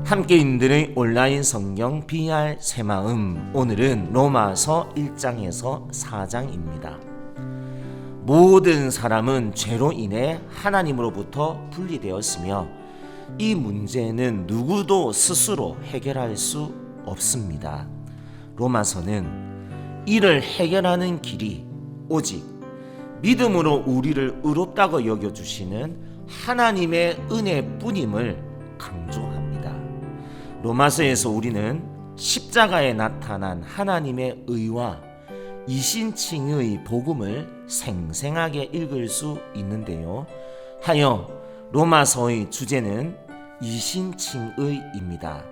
함께 인들의 온라인 성경 BR 새마음, 오늘은 로마서 1장에서 4장입니다. 모든 사람은 죄로 인해 하나님으로부터 분리되었으며 이 문제는 누구도 스스로 해결할 수 없습니다. 로마서는 이를 해결하는 길이 오직 믿음으로 우리를 의롭다고 여겨주시는 하나님의 은혜뿐임을 강조합니다. 로마서에서 우리는 십자가에 나타난 하나님의 의와 이신칭의 복음을 생생하게 읽을 수 있는데요. 하여 로마서의 주제는 이신칭의입니다.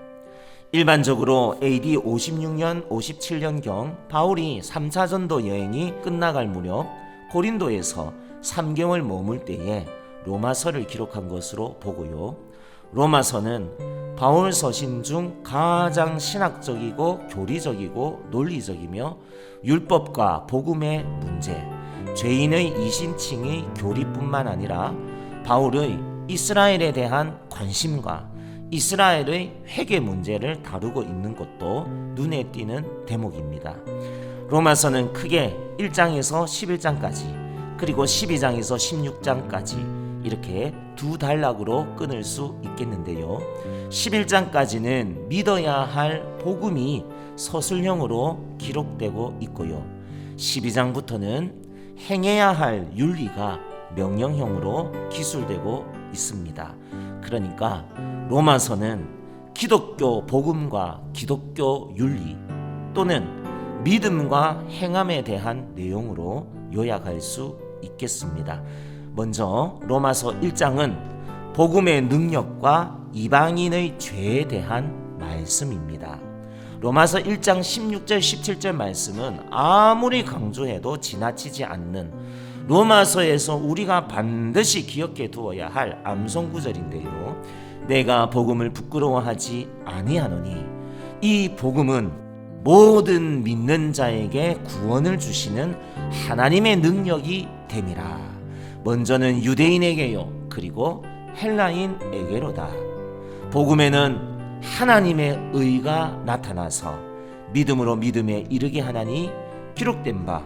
일반적으로 AD 56년, 57년경 바울이 3차 전도 여행이 끝나갈 무렵 고린도에서 3개월 머물 때에 로마서를 기록한 것으로 보고요. 로마서는 바울 서신 중 가장 신학적이고 교리적이고 논리적이며 율법과 복음의 문제, 죄인의 이신칭의 교리뿐만 아니라 바울의 이스라엘에 대한 관심과 이스라엘의 회개 문제를 다루고 있는 것도 눈에 띄는 대목입니다. 로마서는 크게 1장에서 11장까지 그리고 12장에서 16장까지 이렇게 두 단락으로 끊을 수 있겠는데요. 11장까지는 믿어야 할 복음이 서술형으로 기록되고 있고요. 12장부터는 행해야 할 윤리가 명령형으로 기술되고 있습니다. 그러니까 로마서는 기독교 복음과 기독교 윤리 또는 믿음과 행함에 대한 내용으로 요약할 수 있겠습니다. 먼저 로마서 1장은 복음의 능력과 이방인의 죄에 대한 말씀입니다. 로마서 1장 16절 17절 말씀은 아무리 강조해도 지나치지 않는 로마서에서 우리가 반드시 기억해 두어야 할 암송 구절인데요. 내가 복음을 부끄러워하지 아니하노니 이 복음은 모든 믿는 자에게 구원을 주시는 하나님의 능력이 됨이라. 먼저는 유대인에게요 그리고 헬라인에게로다. 복음에는 하나님의 의가 나타나서 믿음으로 믿음에 이르게 하나니 기록된 바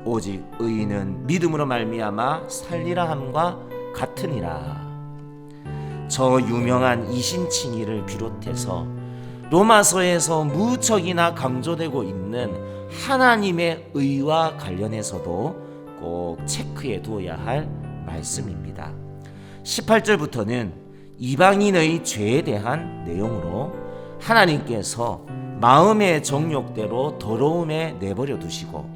오직 의인은 믿음으로 말미암아 살리라 함과 같으니라. 저 유명한 이신칭의를 비롯해서 로마서에서 무척이나 강조되고 있는 하나님의 의와 관련해서도 꼭 체크해 두어야 할 말씀입니다. 18절부터는 이방인의 죄에 대한 내용으로 하나님께서 마음의 정욕대로 더러움에 내버려 두시고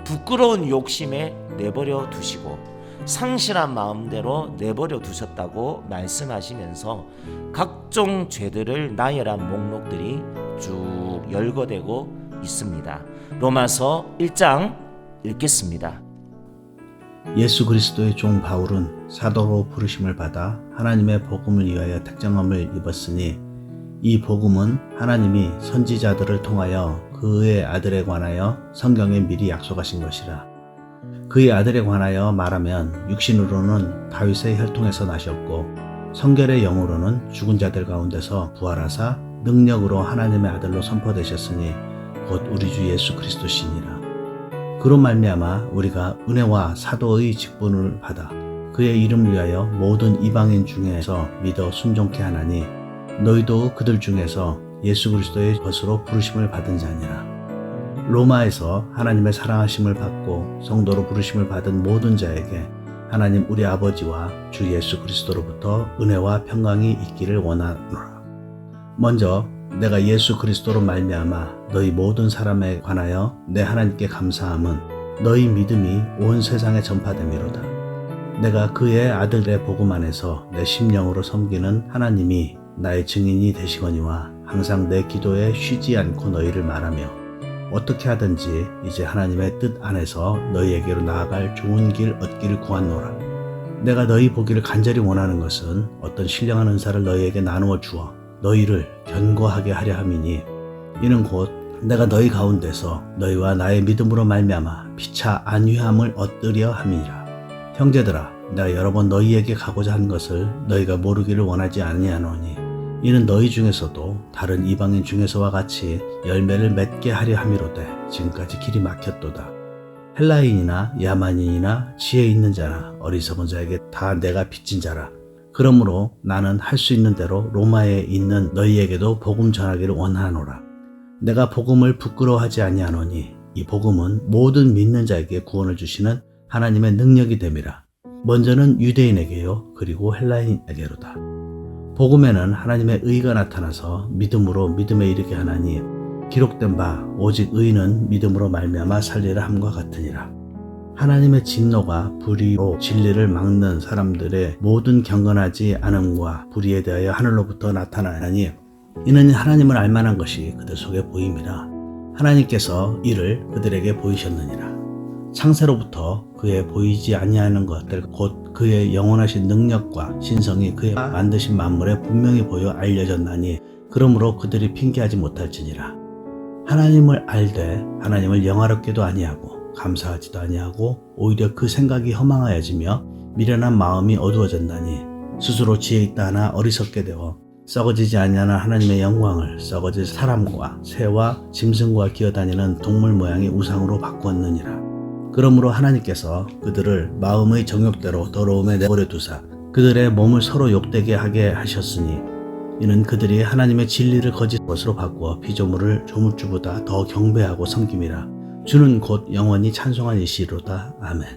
부끄러운 욕심에 내버려 두시고 상실한 마음대로 내버려 두셨다고 말씀하시면서 각종 죄들을 나열한 목록들이 쭉 열거되고 있습니다. 로마서 1장 읽겠습니다. 예수 그리스도의 종 바울은 사도로 부르심을 받아 하나님의 복음을 위하여 택정함을 입었으니 이 복음은 하나님이 선지자들을 통하여 그의 아들에 관하여 성경에 미리 약속하신 것이라. 그의 아들에 관하여 말하면 육신으로는 다윗의 혈통에서 나셨고 성결의 영으로는 죽은 자들 가운데서 부활하사 능력으로 하나님의 아들로 선포되셨으니 곧 우리 주 예수 그리스도시니라. 그로 말미암아 우리가 은혜와 사도의 직분을 받아 그의 이름을 위하여 모든 이방인 중에서 믿어 순종케 하나니 너희도 그들 중에서 예수 그리스도의 것으로 부르심을 받은 자니라. 로마에서 하나님의 사랑하심을 받고 성도로 부르심을 받은 모든 자에게 하나님 우리 아버지와 주 예수 그리스도로부터 은혜와 평강이 있기를 원하노라. 먼저 내가 예수 그리스도로 말미암아 너희 모든 사람에 관하여 내 하나님께 감사함은 너희 믿음이 온 세상에 전파됨이로다. 내가 그의 아들의 복음 안에서 내 심령으로 섬기는 하나님이 나의 증인이 되시거니와 항상 내 기도에 쉬지 않고 너희를 말하며 어떻게 하든지 이제 하나님의 뜻 안에서 너희에게로 나아갈 좋은 길 얻기를 구하노라. 내가 너희 보기를 간절히 원하는 것은 어떤 신령한 은사를 너희에게 나누어 주어 너희를 견고하게 하려 함이니 이는 곧 내가 너희 가운데서 너희와 나의 믿음으로 말미암아 피차 안위함을 얻으려 함이라. 형제들아, 내가 여러 번 너희에게 가고자 한 것을 너희가 모르기를 원하지 아니하노니 이는 너희 중에서도 다른 이방인 중에서와 같이 열매를 맺게 하려 함이로되 지금까지 길이 막혔도다. 헬라인이나 야만인이나 지혜 있는 자나 어리석은 자에게 다 내가 빚진 자라. 그러므로 나는 할 수 있는 대로 로마에 있는 너희에게도 복음 전하기를 원하노라. 내가 복음을 부끄러워하지 아니하노니 이 복음은 모든 믿는 자에게 구원을 주시는 하나님의 능력이 됨이라. 먼저는 유대인에게요 그리고 헬라인에게로다. 복음에는 하나님의 의가 나타나서 믿음으로 믿음에 이르게 하나니 기록된 바 오직 의는 믿음으로 말미암아 살리라 함과 같으니라. 하나님의 진노가 불의로 진리를 막는 사람들의 모든 경건하지 않음과 불의에 대하여 하늘로부터 나타나니 이는 하나님을 알만한 것이 그들 속에 보임이라. 하나님께서 이를 그들에게 보이셨느니라. 창세로부터 그의 보이지 아니하는 것들 곧 그의 영원하신 능력과 신성이 그의 만드신 만물에 분명히 보여 알려졌나니 그러므로 그들이 핑계하지 못할지니라. 하나님을 알되 하나님을 영화롭게도 아니하고 감사하지도 아니하고 오히려 그 생각이 허망하여지며 미련한 마음이 어두워졌나니 스스로 지혜 있다 하나 어리석게 되어 썩어지지 아니하는 하나님의 영광을 썩어질 사람과 새와 짐승과 기어다니는 동물 모양의 우상으로 바꾸었느니라. 그러므로 하나님께서 그들을 마음의 정욕대로 더러움에 내버려 두사 그들의 몸을 서로 욕되게 하게 하셨으니 이는 그들이 하나님의 진리를 거짓 것으로 바꾸어 피조물을 조물주보다 더 경배하고 섬김이라. 주는 곧 영원히 찬송한 이시로다. 아멘.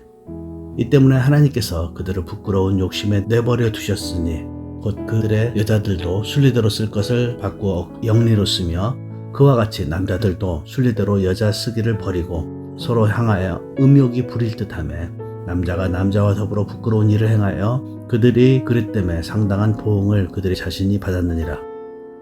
이 때문에 하나님께서 그들을 부끄러운 욕심에 내버려 두셨으니 곧 그들의 여자들도 순리대로 쓸 것을 바꾸어 영리로 쓰며 그와 같이 남자들도 순리대로 여자 쓰기를 버리고 서로 향하여 음욕이 부릴 듯하며 남자가 남자와 더불어 부끄러운 일을 행하여 그들이 그릇 때문에 상당한 보응을 그들이 자신이 받았느니라.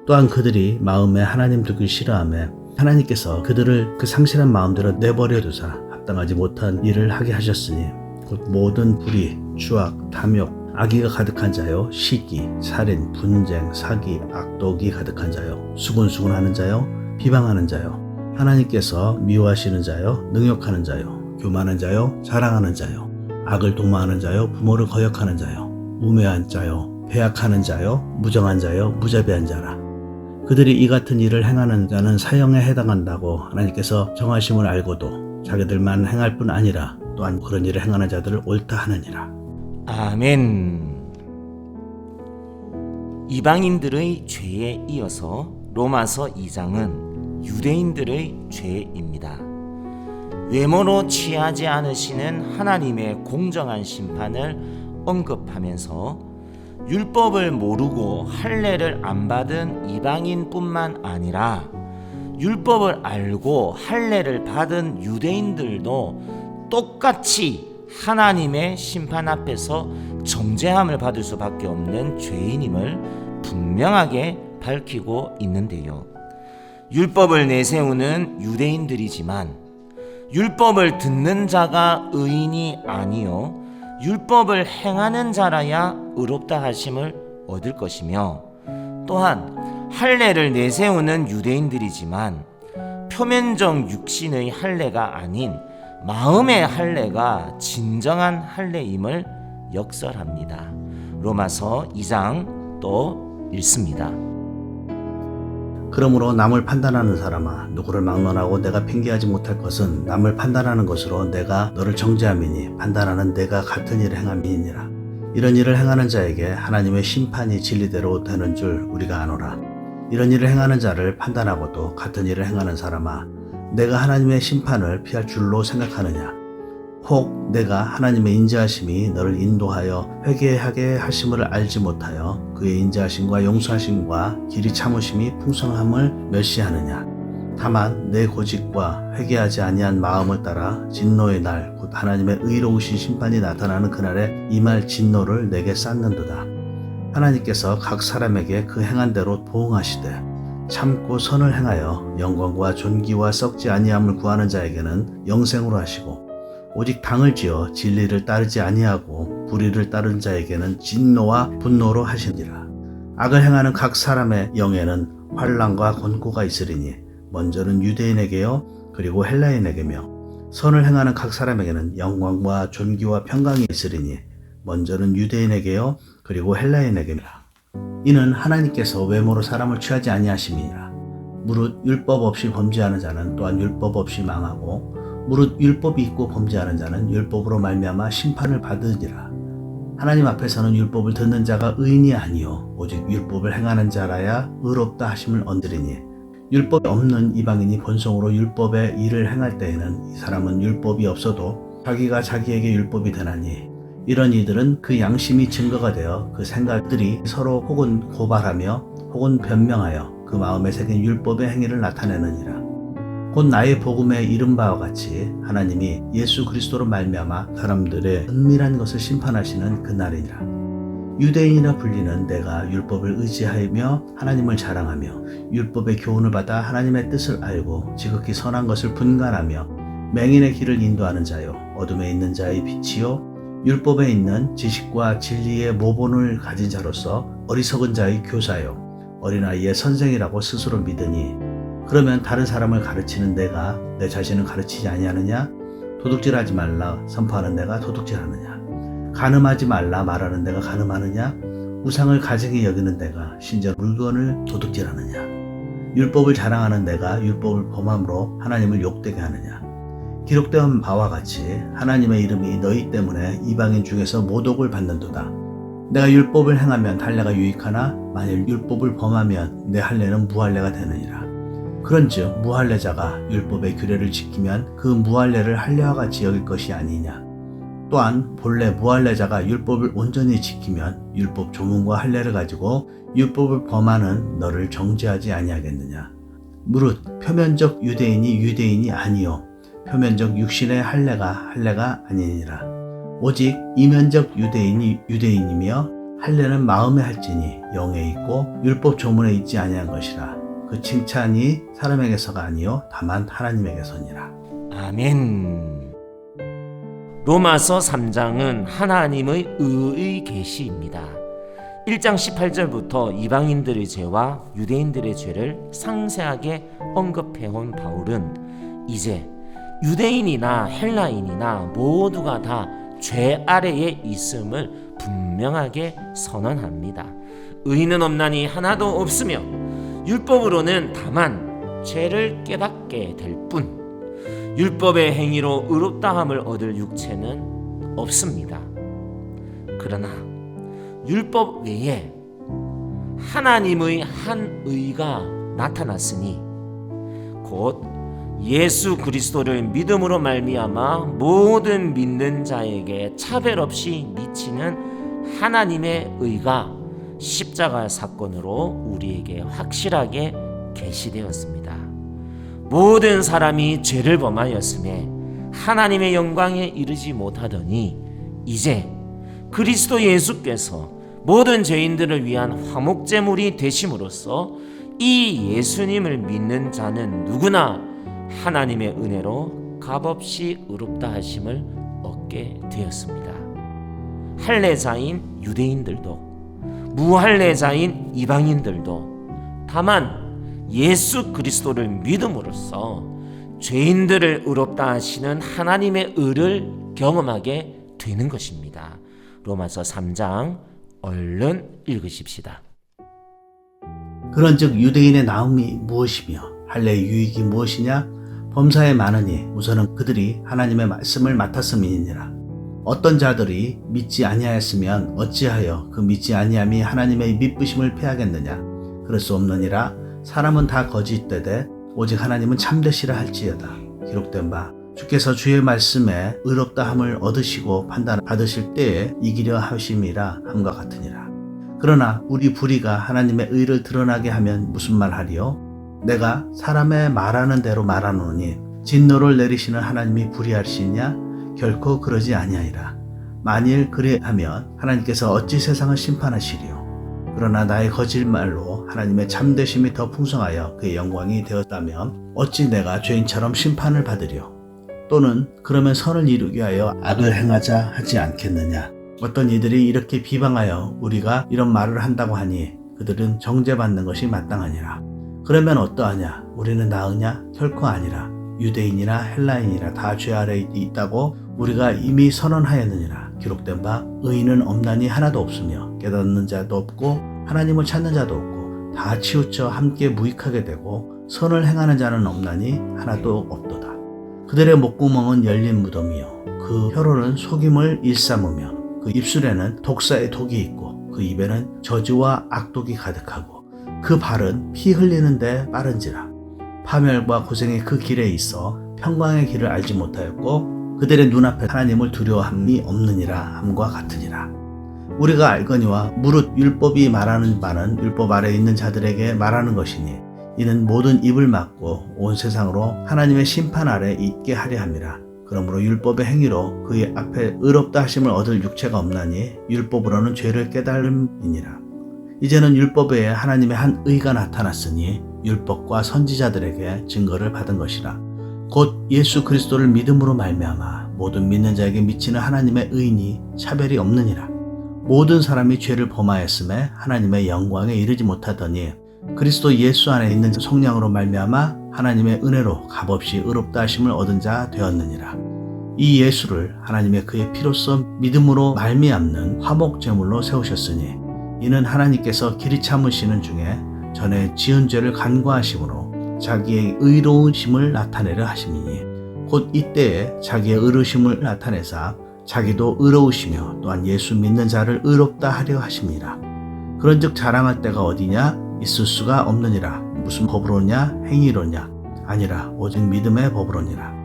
또한 그들이 마음에 하나님 두길 싫어하며 하나님께서 그들을 그 상실한 마음대로 내버려 두사 합당하지 못한 일을 하게 하셨으니 곧 모든 불의, 추악, 탐욕, 악의가 가득한 자요, 시기, 살인, 분쟁, 사기, 악독이 가득한 자요, 수군수군하는 자요, 비방하는 자요, 하나님께서 미워하시는 자요, 능욕하는 자요, 교만한 자요, 자랑하는 자요, 악을 도모하는 자요, 부모를 거역하는 자요, 우매한 자요, 배약하는 자요, 무정한 자요, 무자비한 자라. 그들이 이 같은 일을 행하는 자는 사형에 해당한다고 하나님께서 정하심을 알고도 자기들만 행할 뿐 아니라 또한 그런 일을 행하는 자들을 옳다 하느니라. 아멘. 이방인들의 죄에 이어서 로마서 2장은 유대인들의 죄입니다. 외모로 취하지 않으시는 하나님의 공정한 심판을 언급하면서 율법을 모르고 할례를 안 받은 이방인뿐만 아니라 율법을 알고 할례를 받은 유대인들도 똑같이 하나님의 심판 앞에서 정죄함을 받을 수밖에 없는 죄인임을 분명하게 밝히고 있는데요. 율법을 내세우는 유대인들이지만 율법을 듣는 자가 의인이 아니요 율법을 행하는 자라야 의롭다 하심을 얻을 것이며 또한 할례를 내세우는 유대인들이지만 표면적 육신의 할례가 아닌 마음의 할례가 진정한 할례임을 역설합니다. 로마서 2장 또 읽습니다. 그러므로 남을 판단하는 사람아 누구를 막론하고 내가 핑계하지 못할 것은 남을 판단하는 것으로 내가 너를 정죄함이니 판단하는 내가 같은 일을 행함이니라. 이런 일을 행하는 자에게 하나님의 심판이 진리대로 되는 줄 우리가 아노라. 이런 일을 행하는 자를 판단하고도 같은 일을 행하는 사람아 내가 하나님의 심판을 피할 줄로 생각하느냐. 혹 내가 하나님의 인자하심이 너를 인도하여 회개하게 하심을 알지 못하여 그의 인자하심과 용서하심과 길이 참으심이 풍성함을 멸시하느냐. 다만 내 고집과 회개하지 아니한 마음을 따라 진노의 날 곧 하나님의 의로우신 심판이 나타나는 그날에 임할 진노를 내게 쌓는도다. 하나님께서 각 사람에게 그 행한 대로 보응하시되 참고 선을 행하여 영광과 존귀와 썩지 아니함을 구하는 자에게는 영생으로 하시고 오직 당을 지어 진리를 따르지 아니하고 불의를 따른 자에게는 진노와 분노로 하시니라. 악을 행하는 각 사람의 영에는 환난과 권고가 있으리니 먼저는 유대인에게요 그리고 헬라인에게며 선을 행하는 각 사람에게는 영광과 존귀와 평강이 있으리니 먼저는 유대인에게요 그리고 헬라인에게라. 이는 하나님께서 외모로 사람을 취하지 아니하심이니라. 무릇 율법 없이 범죄하는 자는 또한 율법 없이 망하고 무릇 율법이 있고 범죄하는 자는 율법으로 말미암아 심판을 받으리라. 하나님 앞에서는 율법을 듣는 자가 의인이 아니요 오직 율법을 행하는 자라야 의롭다 하심을 얻으리니 율법이 없는 이방인이 본성으로 율법의 일을 행할 때에는 이 사람은 율법이 없어도 자기가 자기에게 율법이 되나니 이런 이들은 그 양심이 증거가 되어 그 생각들이 서로 혹은 고발하며 혹은 변명하여 그 마음에 새긴 율법의 행위를 나타내느니라. 곧 나의 복음에 이른 바와 같이 하나님이 예수 그리스도로 말미암아 사람들의 은밀한 것을 심판하시는 그날이니라. 유대인이라 불리는 내가 율법을 의지하며 하나님을 자랑하며 율법의 교훈을 받아 하나님의 뜻을 알고 지극히 선한 것을 분간하며 맹인의 길을 인도하는 자요 어둠에 있는 자의 빛이요 율법에 있는 지식과 진리의 모본을 가진 자로서 어리석은 자의 교사요 어린아이의 선생이라고 스스로 믿으니 그러면 다른 사람을 가르치는 내가 내 자신을 가르치지 아니하느냐? 도둑질하지 말라 선포하는 내가 도둑질하느냐? 간음하지 말라 말하는 내가 간음하느냐? 우상을 가증히 여기는 내가 심지어 물건을 도둑질하느냐? 율법을 자랑하는 내가 율법을 범함으로 하나님을 욕되게 하느냐? 기록된 바와 같이 하나님의 이름이 너희 때문에 이방인 중에서 모독을 받는도다. 내가 율법을 행하면 할례가 유익하나 만일 율법을 범하면 내 할례는 무할례가 되느니라. 그런즉 무할례자가 율법의 규례를 지키면 그 무할례를 할례와 같이 여길 것이 아니냐. 또한 본래 무할례자가 율법을 온전히 지키면 율법 조문과 할례를 가지고 율법을 범하는 너를 정죄하지 아니하겠느냐. 무릇 표면적 유대인이 유대인이 아니요 표면적 육신의 할례가 아니니라. 오직 이면적 유대인이 유대인이며 할례는 마음에 할지니 영에 있고 율법 조문에 있지 아니한 것이라. 그 칭찬이 사람에게서가 아니요 다만 하나님에게서니라. 아멘. 로마서 3장은 하나님의 의의 계시입니다. 1장 18절부터 이방인들의 죄와 유대인들의 죄를 상세하게 언급해온 바울은 이제 유대인이나 헬라인이나 모두가 다 죄 아래에 있음을 분명하게 선언합니다. 의인은 없나니 하나도 없으며 율법으로는 다만 죄를 깨닫게 될 뿐 율법의 행위로 의롭다함을 얻을 육체는 없습니다. 그러나 율법 외에 하나님의 한 의가 나타났으니 곧 예수 그리스도를 믿음으로 말미암아 모든 믿는 자에게 차별 없이 미치는 하나님의 의가 십자가 사건으로 우리에게 확실하게 계시되었습니다. 모든 사람이 죄를 범하였음에 하나님의 영광에 이르지 못하더니 이제 그리스도 예수께서 모든 죄인들을 위한 화목제물이 되심으로써 이 예수님을 믿는 자는 누구나 하나님의 은혜로 값없이 의롭다 하심을 얻게 되었습니다. 할례자인 유대인들도 무할례자인 이방인들도 다만 예수 그리스도를 믿음으로써 죄인들을 의롭다 하시는 하나님의 의를 경험하게 되는 것입니다. 로마서 3장 얼른 읽으십시다. 그런즉 유대인의 나음이 무엇이며 할례의 유익이 무엇이냐? 범사에 많으니 우선은 그들이 하나님의 말씀을 맡았음이니라. 어떤 자들이 믿지 아니하였으면 어찌하여 그 믿지 아니함이 하나님의 믿으심을 패하겠느냐? 그럴 수 없느니라. 사람은 다 거짓되되 오직 하나님은 참되시라 할지어다. 기록된 바 주께서 주의 말씀에 의롭다함을 얻으시고 판단받으실 때에 이기려 하심이라 함과 같으니라. 그러나 우리 불의가 하나님의 의를 드러나게 하면 무슨 말하리요? 내가 사람의 말하는 대로 말하노니 진노를 내리시는 하나님이 불의하시냐? 결코 그러지 아니하리라. 만일 그리하면 하나님께서 어찌 세상을 심판하시리요? 그러나 나의 거짓말로 하나님의 참되심이 더 풍성하여 그의 영광이 되었다면 어찌 내가 죄인처럼 심판을 받으리요? 또는 그러면 선을 이루기 위하여 악을 행하자 하지 않겠느냐? 어떤 이들이 이렇게 비방하여 우리가 이런 말을 한다고 하니 그들은 정죄받는 것이 마땅하니라. 그러면 어떠하냐? 우리는 나으냐? 결코 아니라. 유대인이나 헬라인이나 다 죄 아래에 있다고 우리가 이미 선언하였느니라. 기록된 바 의인은 없나니 하나도 없으며 깨닫는 자도 없고 하나님을 찾는 자도 없고 다 치우쳐 함께 무익하게 되고 선을 행하는 자는 없나니 하나도 없도다. 그들의 목구멍은 열린 무덤이요 그 혀로는 속임을 일삼으며 그 입술에는 독사의 독이 있고 그 입에는 저주와 악독이 가득하고 그 발은 피 흘리는데 빠른지라. 파멸과 고생이 그 길에 있어 평강의 길을 알지 못하였고 그들의 눈앞에 하나님을 두려워함이 없느니라 함과 같으니라. 우리가 알거니와 무릇 율법이 말하는 바는 율법 아래 있는 자들에게 말하는 것이니 이는 모든 입을 막고 온 세상으로 하나님의 심판 아래 있게 하려 함이라. 그러므로 율법의 행위로 그의 앞에 의롭다 하심을 얻을 육체가 없나니 율법으로는 죄를 깨달음이니라. 이제는 율법 외에 하나님의 한 의가 나타났으니 율법과 선지자들에게 증거를 받은 것이라. 곧 예수 그리스도를 믿음으로 말미암아 모든 믿는 자에게 미치는 하나님의 의니 차별이 없느니라. 모든 사람이 죄를 범하였음에 하나님의 영광에 이르지 못하더니 그리스도 예수 안에 있는 성령으로 말미암아 하나님의 은혜로 값없이 의롭다 하심을 얻은 자 되었느니라. 이 예수를 하나님의 그의 피로써 믿음으로 말미암는 화목제물로 세우셨으니 이는 하나님께서 길이 참으시는 중에 전에 지은 죄를 간과하심으로 자기의 의로우심을 나타내려 하심이니 곧 이때에 자기의 의로우심을 나타내사 자기도 의로우시며 또한 예수 믿는 자를 의롭다 하려 하심이라. 그런즉 자랑할 때가 어디냐? 있을 수가 없느니라. 무슨 법으로냐? 행위로냐? 아니라 오직 믿음의 법으로니라.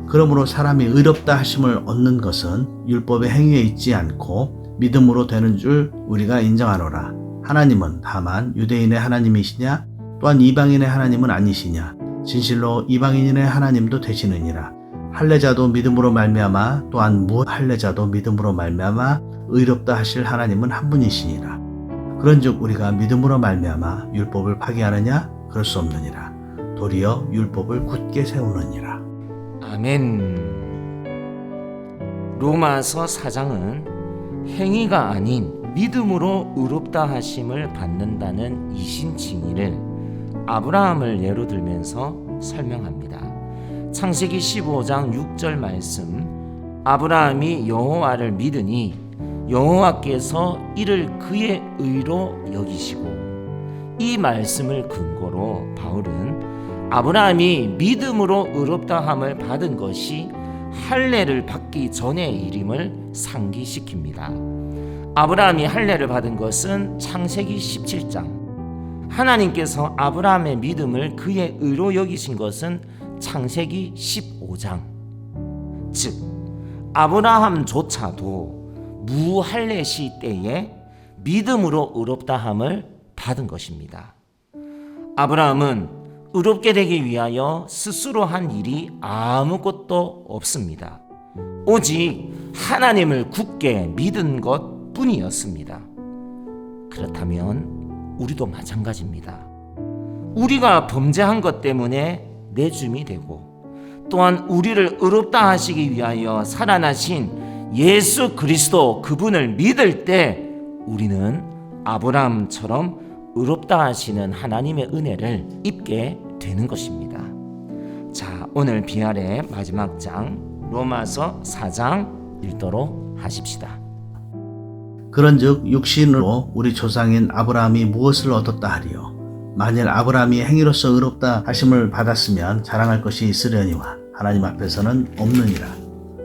그러므로 사람이 의롭다 하심을 얻는 것은 율법의 행위에 있지 않고 믿음으로 되는 줄 우리가 인정하노라. 하나님은 다만 유대인의 하나님이시냐? 또한 이방인의 하나님은 아니시냐? 진실로 이방인의 하나님도 되시느니라. 할례자도 믿음으로 말미암아 또한 무할례자도 믿음으로 말미암아 의롭다 하실 하나님은 한 분이시니라. 그런즉 우리가 믿음으로 말미암아 율법을 파기하느냐? 그럴 수 없느니라. 도리어 율법을 굳게 세우느니라. 아멘. 로마서 4장은 행위가 아닌 믿음으로 의롭다 하심을 받는다는 이신칭의를 아브라함을 예로 들면서 설명합니다. 창세기 15장 6절 말씀, 아브라함이 여호와를 믿으니 여호와께서 이를 그의 의로 여기시고, 이 말씀을 근거로 바울은 아브라함이 믿음으로 의롭다함을 받은 것이 할례를 받기 전의 일임을 상기시킵니다. 아브라함이 할례를 받은 것은 창세기 17장, 하나님께서 아브라함의 믿음을 그의 의로 여기신 것은 창세기 15장, 즉 아브라함조차도 무할례 시대에 믿음으로 의롭다함을 받은 것입니다. 아브라함은 의롭게 되기 위하여 스스로 한 일이 아무것도 없습니다. 오직 하나님을 굳게 믿은 것 뿐이었습니다. 그렇다면 우리도 마찬가지입니다. 우리가 범죄한 것 때문에 내줌이 되고, 또한 우리를 의롭다 하시기 위하여 살아나신 예수 그리스도 그분을 믿을 때 우리는 아브라함처럼 의롭다 하시는 하나님의 은혜를 입게 되는 것입니다. 자, 오늘 비알의 마지막 장 로마서 4장 읽도록 하십시다. 그런즉 육신으로 우리 조상인 아브라함이 무엇을 얻었다 하리요? 만일 아브라함이 행위로서 의롭다 하심을 받았으면 자랑할 것이 있으려니와 하나님 앞에서는 없느니라.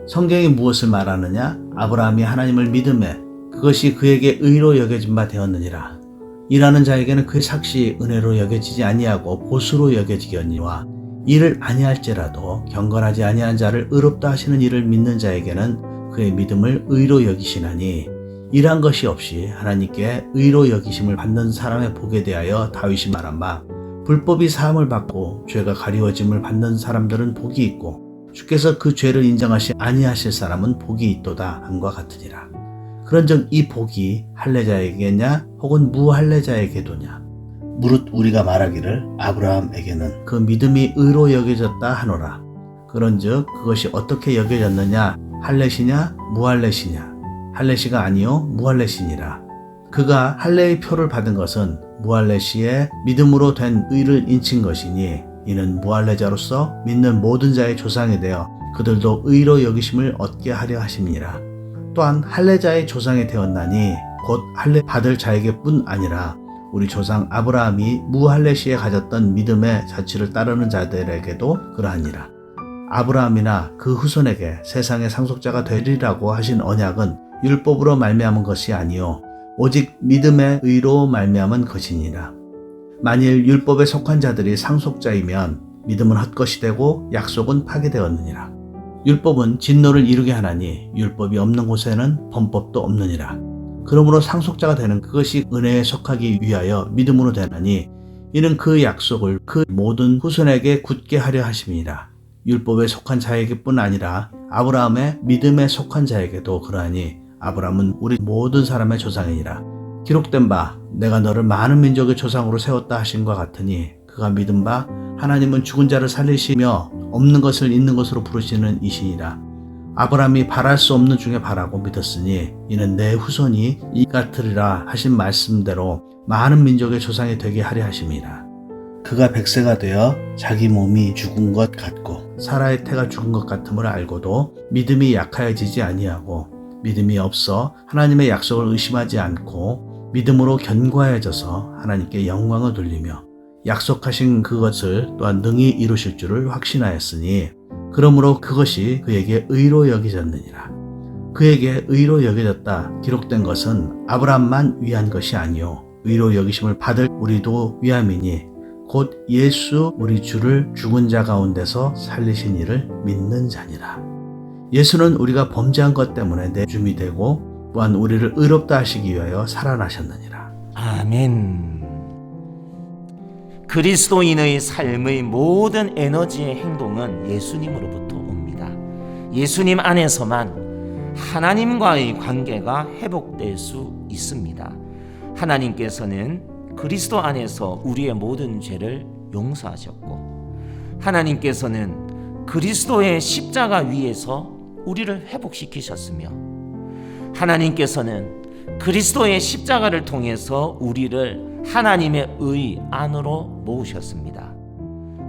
성경이 무엇을 말하느냐? 아브라함이 하나님을 믿음에 그것이 그에게 의로 여겨진 바 되었느니라. 일하는 자에게는 그의 삭시 은혜로 여겨지지 아니하고 보수로 여겨지겠니와 이를 아니할지라도 경건하지 아니한 자를 의롭다 하시는 이를 믿는 자에게는 그의 믿음을 의로 여기시나니, 일한 것이 없이 하나님께 의로 여기심을 받는 사람의 복에 대하여 다윗이 말한 바, 불법이 사함을 받고 죄가 가리워짐을 받는 사람들은 복이 있고 주께서 그 죄를 인정하시 아니하실 사람은 복이 있도다 함과 같으니라. 그런즉 이 복이 할례자에게냐 혹은 무할례자에게도냐? 무릇 우리가 말하기를 아브라함에게는 그 믿음이 의로 여겨졌다 하노라. 그런즉 그것이 어떻게 여겨졌느냐? 할례시냐 무할례시냐? 할례시가 아니요 무할례시니라. 그가 할례의 표를 받은 것은 무할례시에 믿음으로 된 의를 인친 것이니, 이는 무할례자로서 믿는 모든 자의 조상이 되어 그들도 의로 여기심을 얻게 하려 하심이니라. 또한 할례자의 조상이 되었나니 곧 할례 받을 자에게뿐 아니라 우리 조상 아브라함이 무할례 시에 가졌던 믿음의 자취를 따르는 자들에게도 그러하니라. 아브라함이나 그 후손에게 세상의 상속자가 되리라고 하신 언약은 율법으로 말미암은 것이 아니요 오직 믿음의 의로 말미암은 것이니라. 만일 율법에 속한 자들이 상속자이면 믿음은 헛것이 되고 약속은 파괴되었느니라. 율법은 진노를 이루게 하나니 율법이 없는 곳에는 범법도 없느니라. 그러므로 상속자가 되는 그것이 은혜에 속하기 위하여 믿음으로 되나니 이는 그 약속을 그 모든 후손에게 굳게 하려 하심이니라. 율법에 속한 자에게뿐 아니라 아브라함의 믿음에 속한 자에게도 그러하니 아브라함은 우리 모든 사람의 조상이니라. 기록된 바 내가 너를 많은 민족의 조상으로 세웠다 하심과 같으니 그가 믿은 바 하나님은 죽은 자를 살리시며 없는 것을 있는 것으로 부르시는 이시니라. 아브라함이 바랄 수 없는 중에 바라고 믿었으니 이는 내 후손이 이 같으리라 하신 말씀대로 많은 민족의 조상이 되게 하려 하심이라. 그가 100세가 되어 자기 몸이 죽은 것 같고 사라의 태가 죽은 것 같음을 알고도 믿음이 약하여지지 아니하고 믿음이 없어 하나님의 약속을 의심하지 않고 믿음으로 견고해져서 하나님께 영광을 돌리며 약속하신 그것을 또한 능히 이루실 줄을 확신하였으니 그러므로 그것이 그에게 의로 여겨졌느니라. 그에게 의로 여겨졌다 기록된 것은 아브라함만 위한 것이 아니요 의로 여기심을 받을 우리도 위함이니 곧 예수 우리 주를 죽은 자 가운데서 살리신 이를 믿는 자니라. 예수는 우리가 범죄한 것 때문에 내줌이 되고 또한 우리를 의롭다 하시기 위하여 살아나셨느니라. 아멘. 그리스도인의 삶의 모든 에너지의 행동은 예수님으로부터 옵니다. 예수님 안에서만 하나님과의 관계가 회복될 수 있습니다. 하나님께서는 그리스도 안에서 우리의 모든 죄를 용서하셨고 하나님께서는 그리스도의 십자가 위에서 우리를 회복시키셨으며 하나님께서는 그리스도의 십자가를 통해서 우리를 하나님의 의 안으로 모으셨습니다.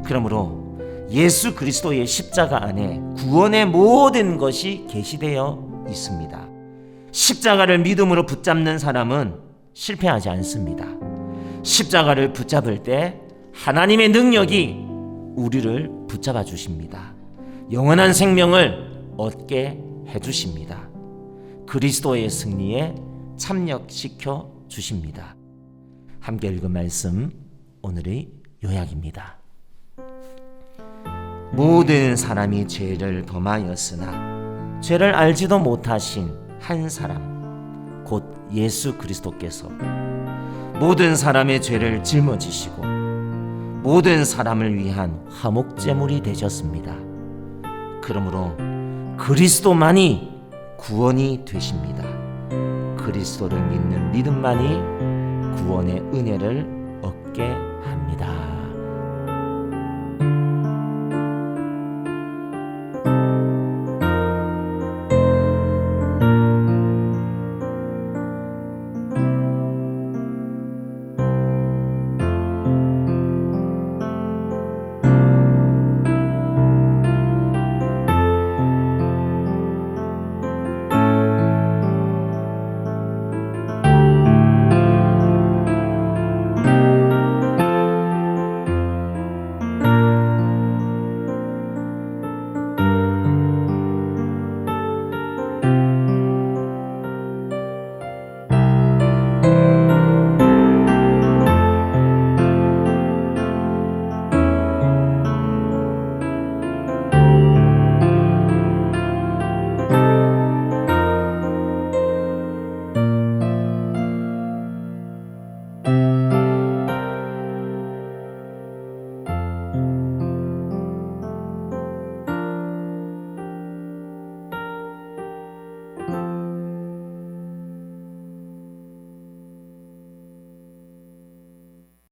그러므로 예수 그리스도의 십자가 안에 구원의 모든 것이 계시되어 있습니다. 십자가를 믿음으로 붙잡는 사람은 실패하지 않습니다. 십자가를 붙잡을 때 하나님의 능력이 우리를 붙잡아 주십니다. 영원한 생명을 얻게 해주십니다. 그리스도의 승리에 참여시켜 주십니다. 함께 읽은 말씀 오늘의 요약입니다. 모든 사람이 죄를 범하였으나 죄를 알지도 못하신 한 사람 곧 예수 그리스도께서 모든 사람의 죄를 짊어지시고 모든 사람을 위한 화목제물이 되셨습니다. 그러므로 그리스도만이 구원이 되십니다. 그리스도를 믿는 믿음만이 구원의 은혜를 얻게